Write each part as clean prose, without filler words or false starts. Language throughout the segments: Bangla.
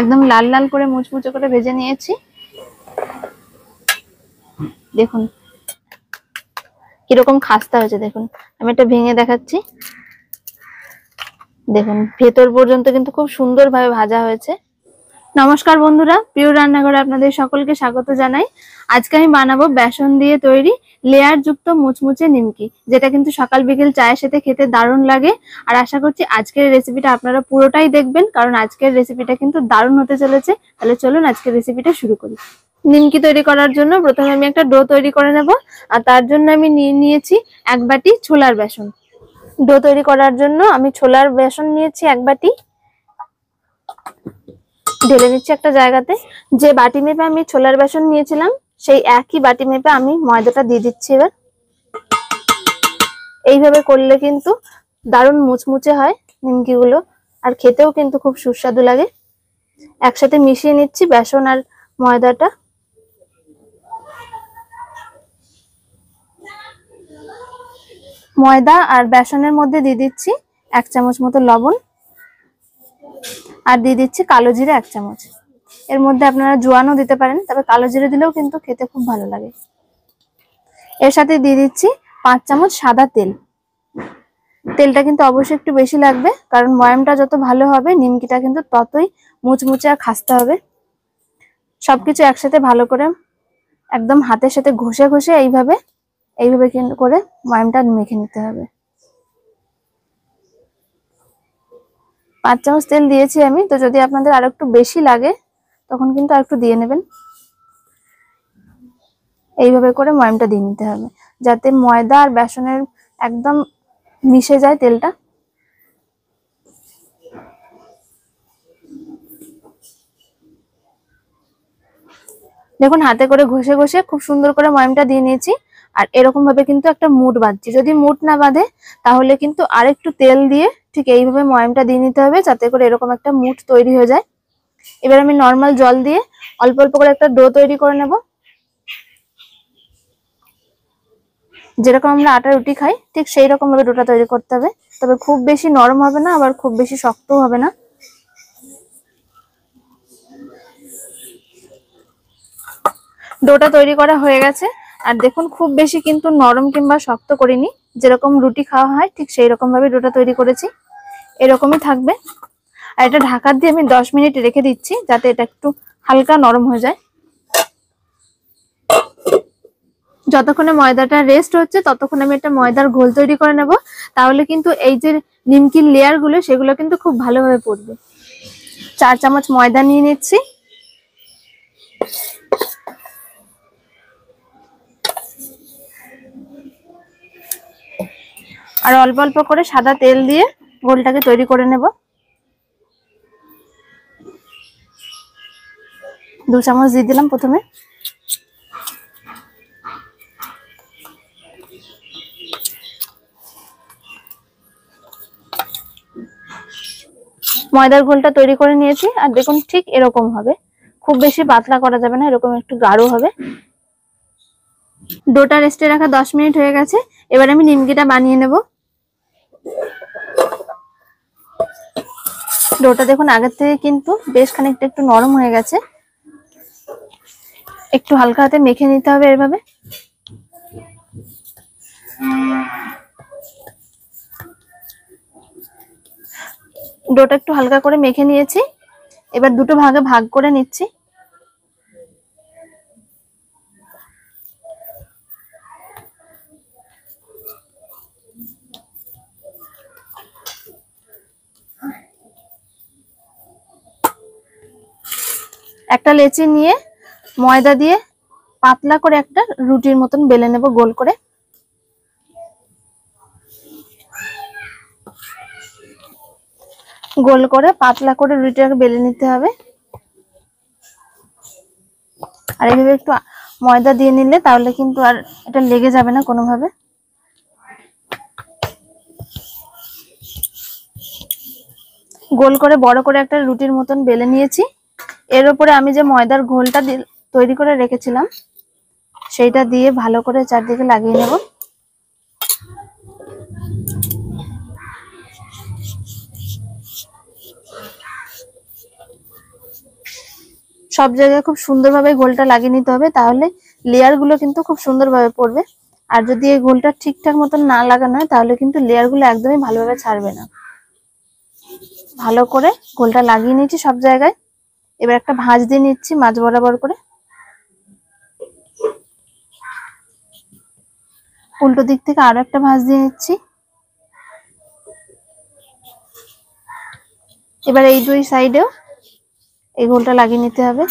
একদম লাল লাল করে মুচমুচে করে ভেজে নিয়েছি। দেখুন কিরকম খাস্তা হয়েছে, দেখুন আমি এটা ভেঙে দেখাচ্ছি। দেখুন ভেতর পর্যন্ত কিন্তু খুব সুন্দরভাবে ভাজা হয়েছে। নমস্কার বন্ধুরা, প্রিয় রান্নাঘরে আপনাদের সকলকে স্বাগত জানাই। আজকে আমি বানাবো বেসন দিয়ে তৈরি লেয়ার যুক্ত মুচমুচে নিমকি, যেটা কিন্তু সকাল বিকেল চায়ের সাথে খেতে দারুণ লাগে। আর আশা করছি আজকের রেসিপিটা আপনারা পুরোটাই দেখবেন, কারণ আজকের রেসিপিটা কিন্তু দারুণ হতে চলেছে। তাহলে চলুন আজকের রেসিপিটা শুরু করি। নিমকি তৈরি করার জন্য প্রথমে আমি একটা ডো তৈরি করে নেব। আর তার জন্য আমি নিয়েছি 1 বাটি ছোলার বেসন। ডো তৈরি করার জন্য আমি ছোলার বেসন নিয়েছি 1 বাটি, ঢেলে নিচ্ছি একটা জায়গাতে। যে বাটি মেপে আমি ছোলার বেসন নিয়েছিলাম সেই একই বাটি মেপে আমি ময়দাটা দিয়ে দিচ্ছি। এবার এইভাবে করলে কিন্তু দারুণ মুচমুচে হয় নিমকি গুলো, আর খেতেও কিন্তু খুব সুস্বাদু লাগে। একসাথে মিশিয়ে নিচ্ছি বেসন আর ময়দাটা। ময়দা আর বেসনের মধ্যে দিয়ে দিচ্ছি 1 চামচ মতো লবণ, আর দিয়ে দিচ্ছি কালো জিরে 1 চামচ। এর মধ্যে আপনারা জোয়ানও দিতে পারেন, তবে কালো জিরে দিলেও কিন্তু খেতে খুব ভালো লাগে। এর সাথে দিয়ে দিচ্ছি 5 চামচ সাদা তেল। তেলটা কিন্তু অবশ্যই একটু বেশি লাগবে, কারণ ময়ামটা যত ভালো হবে নিমকিটা কিন্তু ততই মুচমুচে আর খাস্তা হবে। সবকিছু একসাথে ভালো করে একদম হাতের সাথে ঘষে ঘষে এইভাবে কিন্তু করে ময়ামটা মেখে নিতে হবে। 5 চামচ তেল দিয়েছি আমি, তো যদি আপনাদের আর একটু বেশি লাগে তখন কিন্তু আর একটু দিয়ে নেবেন। এইভাবে করে ময়ামটা দিয়ে নিতে হবে, যাতে ময়দা আর বেসনের একদম মিশে যায় তেলটা। দেখুন হাতে করে ঘষে ঘষে খুব সুন্দর করে ময়ামটা দিয়ে নিয়েছি। আর এরকম ভাবে কিন্তু একটা মুঠ বাঁধছি। যদি মুঠ না বাঁধে তাহলে কিন্তু আরেকটু তেল দিয়ে ঠিক এইভাবে ময়ামটা দিয়ে নিতে হবে, যাতে করে এরকম একটা মুঠ তৈরি হয়ে যায়। এবার আমি নর্মাল জল দিয়ে অল্প অল্প করে একটা ডো তৈরি করে নেব। যেরকম আমরা আটা রুটি খাই ঠিক সেই রকম ভাবে ডোটা তৈরি করতে হবে, তবে খুব বেশি নরম হবে না, আবার খুব বেশি শক্তও হবে না। ডোটা তৈরি করা হয়ে গেছে। আর দেখুন খুব বেশি কিন্তু নরম কিংবা শক্ত করিনি, যেরকম রুটি খাওয়া হয় ঠিক সেই রকম ভাবে ডোটা তৈরি করেছি। এরকমই থাকবে। আর এটা ঢাকা দিয়ে আমি 10 মিনিট রেখে দিচ্ছি, যাতে এটা একটু হালকা নরম হয়ে যায়। যতক্ষণে ময়দাটা রেস্ট হচ্ছে ততক্ষণ আমি একটা ময়দার ঘোল তৈরি করে নেব। তাহলে কিন্তু এই যে নিমকির লেয়ার গুলো সেগুলো কিন্তু খুব ভালোভাবে পড়বে। 4 চামচ ময়দা নিয়ে নিচ্ছি। আর অল্প অল্প করে সাদা তেল দিয়ে ঘোলটাকে তৈরি করে নেব। 2 চামচ দিয়ে দিলাম প্রথমে। ময়দার ঘোলটা তৈরি করে নিয়েছি। আর দেখুন ঠিক এরকম হবে, খুব বেশি পাতলা করা যাবে না, এরকম একটু গাঢ় হবে। ডোটা রেস্টে রাখা 10 মিনিট হয়ে গেছে। এবার আমি নিমকিটা বানিয়ে নেব। ডোটা দেখুন আগের থেকে কিন্তু বেশ খানিকটা একটু নরম হয়ে গেছে। একটু হালকা হাতে মেখে নিতে হবে এভাবে। ডোটা একটু হালকা করে মেখে নিয়েছি। এবার দুটো ভাগে ভাগ করে নিচ্ছি। একটা লেচি নিয়ে ময়দা দিয়ে পাতলা করে একটা রুটির মতন বেলে নেব গোল করে। গোল করে পাতলা করে রুটিটাকে বেলে নিতে হবে। আর এইভাবে একটু ময়দা দিয়ে নিলে তাহলে কিন্তু আর এটা লেগে যাবে না কোনোভাবে। গোল করে বড় করে একটা রুটির মতন বেলে নিয়েছি। এর উপরে আমি যে ময়দার ঘোলটা তৈরি করে রেখেছিলাম সেইটা দিয়ে ভালো করে চারদিকে লাগিয়ে নেব। সব জায়গায় খুব সুন্দরভাবে ঘোলটা লাগিয়ে নিতে হবে, তাহলে লেয়ার গুলো কিন্তু খুব সুন্দরভাবে পড়বে। আর যদি এই ঘোলটা ঠিকঠাক মতন না লাগানো হয় তাহলে কিন্তু লেয়ার গুলো একদমই ভালোভাবে ছাড়বে না। ভালো করে ঘোলটা লাগিয়ে নিয়েছি সব জায়গায়। এবার একটা ভাঁজ দিয়ে নিচ্ছি মাঝ বরাবর করে। উল্টো দিক থেকে আরো একটা ভাঁজ দিয়ে নিচ্ছি। এবার এই দুই সাইডেও এই ঘোলটা লাগিয়ে নিতে হবে।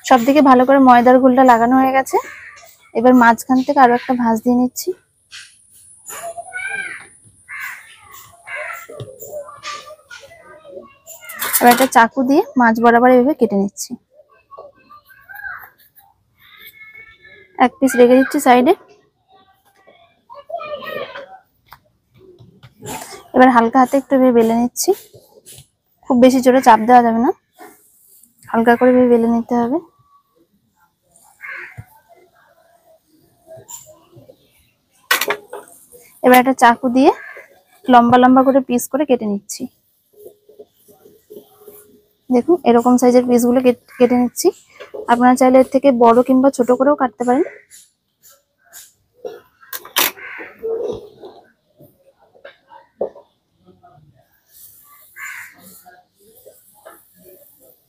সবদিকে ভালো করে ময়দার ঘোলটা লাগানো হয়ে গেছে। এবার মাঝখান থেকে আরো একটা ভাঁজ দিয়ে নিচ্ছি। এবার একটা চাকু দিয়ে মাঝ বরাবর এভাবে কেটে নিচ্ছি। এক পিস রেখে দিচ্ছি সাইডে। এবার হালকা হাতে একটু ভেবে বেলে নিচ্ছি। খুব বেশি জোরে চাপ দেওয়া যাবে না, হালকা করে ভেবে বেলে নিতে হবে। এবার একটা চাকু দিয়ে লম্বা লম্বা করে পিস করে কেটে নিচ্ছি। দেখুন এরকম সাইজের পিসগুলো কেটে নিচ্ছি। আপনারা চাইলে এর থেকে বড় কিংবা ছোট করেও কাটতে পারেন।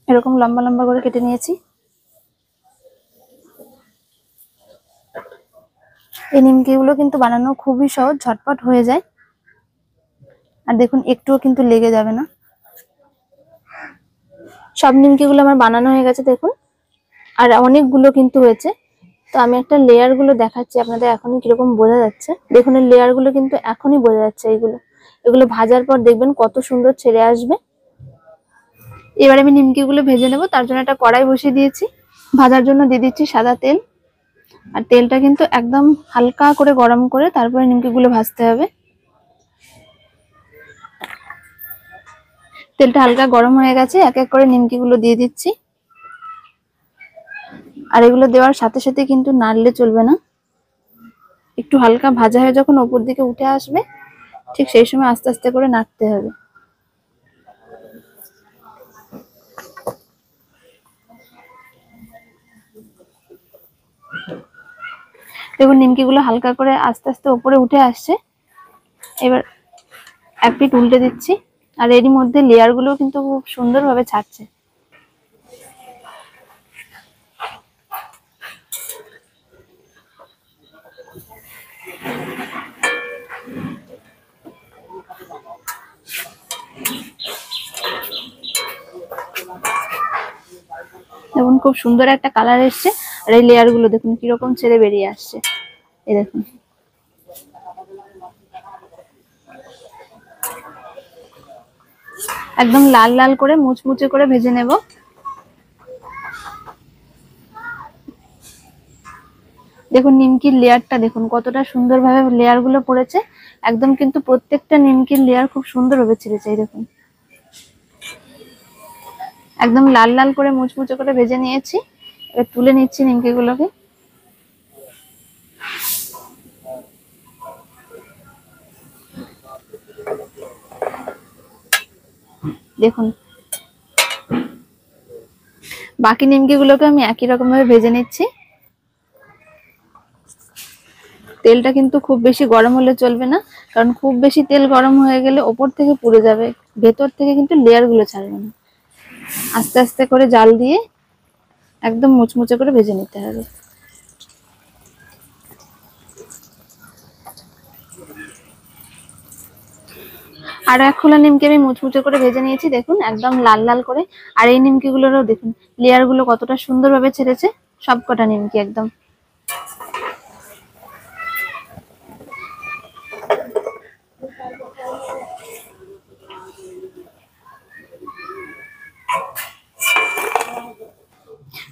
এরকম লম্বা লম্বা করে কেটে নিয়েছি। এই নিমকিগুলো কিন্তু বানানো খুবই সহজ, ঝটপট হয়ে যায়। আর দেখুন একটুও কিন্তু লেগে যাবে না। সব নিমকিগুলো আমার বানানো হয়ে গেছে দেখুন, আর অনেকগুলো কিন্তু হয়েছে। তো আমি একটা লেয়ার গুলো দেখাচ্ছি আপনাদের, এখনই কিরকম বোঝা যাচ্ছে। দেখুন এই লেয়ার গুলো কিন্তু এখনই বোঝা যাচ্ছে। এগুলো ভাজার পর দেখবেন কত সুন্দর ছেড়ে আসবে। এবার আমি নিমকিগুলো ভেজে নেবো। তার জন্য একটা কড়াই বসিয়ে দিয়েছি। ভাজার জন্য দিয়ে দিচ্ছি সাদা তেল। আর তেলটা কিন্তু একদম হালকা করে গরম করে তারপরে নিমকিগুলো ভাজতে হবে। তেলটা হালকা গরম হয়ে গেছে, এক এক করে নিমকিগুলো দিয়ে দিচ্ছি। আর এগুলো দেওয়ার সাথে সাথে কিন্তু নাড়লে চলবে না। একটু হালকা ভাজা হয়ে যখন উপর দিকে উঠে আসবে ঠিক সেই সময় আস্তে আস্তে করে নাড়তে হবে। দেখুন নিমকিগুলো হালকা করে আস্তে আস্তে উপরে উঠে আসছে। এবার এক পিঠ উল্টে দিচ্ছি। আর এরই মধ্যে লেয়ার গুলো কিন্তু খুব সুন্দরভাবে ছাড়ছে। দেখুন খুব সুন্দর একটা কালার এসছে। আর এই লেয়ার গুলো দেখুন কিরকম ছেড়ে বেরিয়ে আসছে। এই দেখুন একদম লাল লাল করে মুচমুচে করে ভেজে নেব। দেখুন নিমকির লেয়ারটা দেখুন কতটা সুন্দরভাবে লেয়ার গুলো পড়েছে। একদম কিন্তু প্রত্যেকটা নিমকির লেয়ার খুব সুন্দরভাবে ছেড়েছে। এই দেখুন একদম লাল লাল করে মুচমুচে করে ভেজে নিয়েছি। এবার তুলে নিচ্ছি নিমকিগুলোকে। দেখুন বাকি নিমকিগুলোকে আমি একই রকম ভাবে ভেজে নিচ্ছি। তেলটা কিন্তু খুব বেশি গরম হলে চলবে না, কারণ খুব বেশি তেল গরম হয়ে গেলে ওপর থেকে পুড়ে যাবে, ভেতর থেকে কিন্তু লেয়ার গুলো ছাড়বে না। আস্তে আস্তে করে জাল দিয়ে একদম মুচমুচে করে ভেজে নিতে হবে। আর এক খোলা নিমকি আমি মুচমুচে করে ভেজে নিয়েছি দেখুন একদম লাল লাল করে। আর এই নিমকি গুলোরও দেখুন লেয়ার গুলো কতটা সুন্দরভাবে ছেড়েছে, সবকটা নিমকি একদম।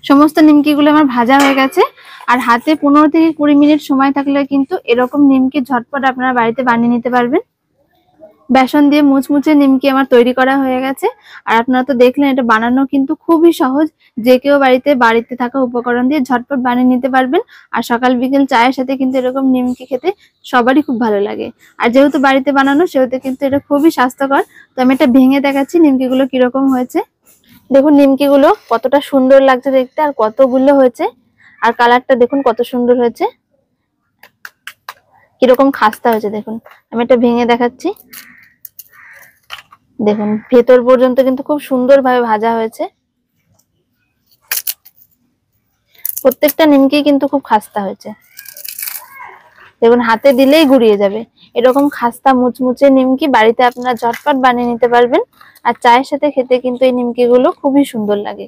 সমস্ত নিমকি গুলো আমার ভাজা হয়ে গেছে। আর হাতে 15 থেকে 20 মিনিট সময় থাকলে কিন্তু এরকম নিমকি ঝটপট আপনারা বাড়িতে বানিয়ে নিতে পারবেন। বেসন দিয়ে মুচমুচে নিমকি আমার তৈরি করা হয়ে গেছে। আর আপনারা তো দেখলেন, এটা বানানো কিন্তু খুবই সহজ। যে কেউ বাড়িতে থাকা উপকরণ দিয়ে ঝটপট বানিয়ে নিতে পারবেন। আর সকাল বিকেল চায়ের সাথে কিন্তু এরকম নিমকি খেতে সবারই খুব ভালো লাগে। আর যেহেতু বাড়িতে বানানো, সেহেতু কিন্তু এটা খুবই স্বাস্থ্যকর। তো আমি এটা ভেঙে দেখাচ্ছি নিমকিগুলো কিরকম হয়েছে। দেখুন নিমকিগুলো কতটা সুন্দর লাগছে দেখতে, আর কতগুলো হয়েছে। আর কালারটা দেখুন কত সুন্দর হয়েছে, কিরকম খাস্তা হয়েছে দেখুন। আমি এটা ভেঙে দেখাচ্ছি। দেখুন ভেতর পর্যন্ত কিন্তু খুব সুন্দরভাবে ভাজা হয়েছে। প্রত্যেকটা নিমকি কিন্তু খুব খাস্তা হয়েছে। দেখুন হাতে দিলেই গুড়িয়ে যাবে। এরকম খাস্তা মুচমুচে নিমকি বাড়িতে আপনারা ঝটপট বানিয়ে নিতে পারবেন। আর চায়ের সাথে খেতে কিন্তু এই নিমকি গুলো খুবই সুন্দর লাগে।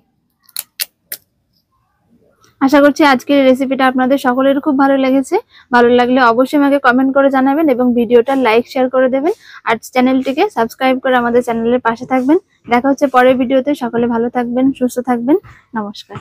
আশা করছি আজকের এই রেসিপিটা আপনাদের সকলের খুব ভালো লেগেছে। ভালো লাগলে অবশ্যই আমাকে কমেন্ট করে জানাবেন এবং ভিডিওটা লাইক শেয়ার করে দেবেন। আর চ্যানেলটিকে সাবস্ক্রাইব করে আমাদের চ্যানেলের পাশে থাকবেন। দেখা হচ্ছে পরের ভিডিওতে। সকলে ভালো থাকবেন, সুস্থ থাকবেন। নমস্কার।